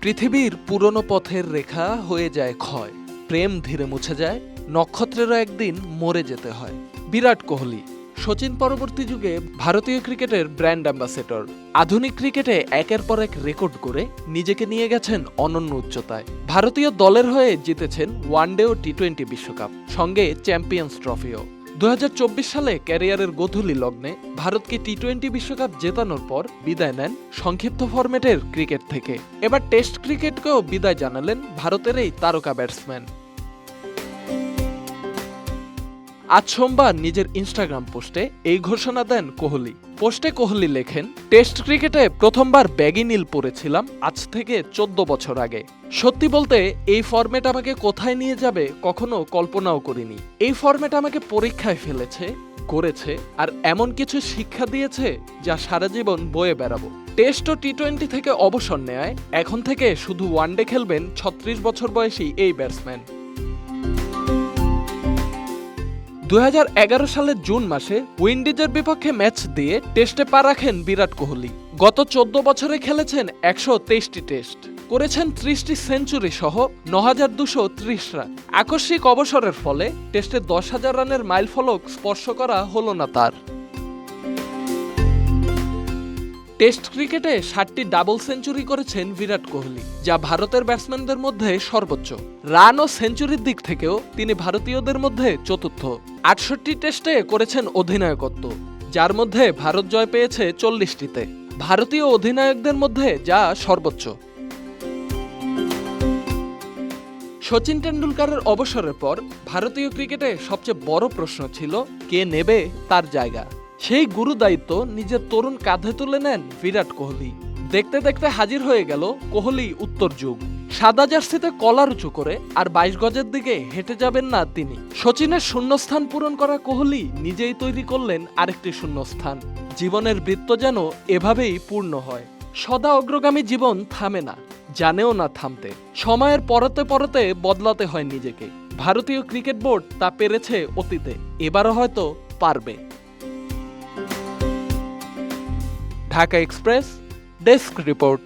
পৃথিবীর পুরনো পথের রেখা হয়ে যায় ক্ষয়, প্রেম ধীরে মুছে যায়, নক্ষত্রেরও একদিন মরে যেতে হয়। বিরাট কোহলি সচিন পরবর্তী যুগে ভারতীয় ক্রিকেটের ব্র্যান্ড অ্যাম্বাসেডর। আধুনিক ক্রিকেটে একের পর এক রেকর্ড করে নিজেকে নিয়ে গেছেন অনন্য উচ্চতায়। ভারতীয় দলের হয়ে জিতেছেন ওয়ানডে ও টি-20 বিশ্বকাপ, সঙ্গে চ্যাম্পিয়ন্স ট্রফিও। 2024 সালে ক্যারিয়ারের গোধূলি লগ্নে ভারতকে টি-20 বিশ্বকাপ জেতানোর পর বিদায় নেন সংক্ষিপ্ত ফরম্যাটের ক্রিকেট থেকে। এবার টেস্ট ক্রিকেটকেও বিদায় জানালেন ভারতের এই তারকা ব্যাটসম্যান। আজ সোমবার নিজের ইনস্টাগ্রাম পোস্টে এই ঘোষণা দেন কোহলি। পোস্টে কোহলি লেখেন, টেস্ট ক্রিকেটে প্রথমবার ব্যাগি নীল পরেছিলাম আজ থেকে 14 বছর আগে। সত্যি বলতে এই ফরম্যাট আমাকে কোথায় নিয়ে যাবে কখনো কল্পনাও করিনি। এই ফরম্যাট আমাকে পরীক্ষায় ফেলেছে, গড়েছে আর এমন কিছু শিক্ষা দিয়েছে যা সারা জীবন বয়ে বেড়াবো। টেস্ট ও টি-20 থেকে অবসর নেয় এখন থেকে শুধু ওয়ানডে খেলবেন 36 বছর বয়সী এই ব্যাটসম্যান। 2011 সালের জুন মাসে উইন্ডিজের বিপক্ষে ম্যাচ দিয়ে টেস্টে পা রাখেন বিরাট কোহলি। গত 14 বছরে খেলেছেন 123টি টেস্ট, করেছেন 30টি সেঞ্চুরি সহ 9230 রান। আকস্মিক অবসরের ফলে টেস্টে 10,000 রানের মাইলফলক স্পর্শ করা হলো না তার। টেস্ট ক্রিকেটে 7টি ডাবল সেঞ্চুরি করেছেন বিরাট কোহলি, যা ভারতের ব্যাটসম্যানদের মধ্যে সর্বোচ্চ। রান ও সেঞ্চুরির দিক থেকেও তিনি ভারতীয়দের মধ্যে চতুর্থ। 68 টেস্টে করেছেন অধিনায়কত্ব, যার মধ্যে ভারত জয় পেয়েছে 40টিতে। ভারতীয় অধিনায়কদের মধ্যে যা সর্বোচ্চ। সচিন টেন্ডুলকারের অবসরের পর ভারতীয় ক্রিকেটে সবচেয়ে বড় প্রশ্ন ছিল কে নেবে তার জায়গা। সেই গুরু দায়িত্ব নিজের তরুণ কাঁধে তুলে নেন বিরাট কোহলি। দেখতে দেখতে হাজির হয়ে গেল কোহলি উত্তর যুগ। সাদা জার্সিতে কলার উঁচু করে আর 22 গজের দিকে হেঁটে যাবেন না তিনি। সচিনের শূন্যস্থান পূরণ করা কোহলি নিজেই তৈরি করলেন আরেকটি শূন্যস্থান। জীবনের বৃত্ত যেন এভাবেই পূর্ণ হয়। সদা অগ্রগামী জীবন থামে না, জানেও না থামতে। সময়ের পরতে পরতে বদলাতে হয় নিজেকে। ভারতীয় ক্রিকেট বোর্ড তা পেরেছে অতীতে, এবারও হয়তো পারবে। Dhaka express desk report.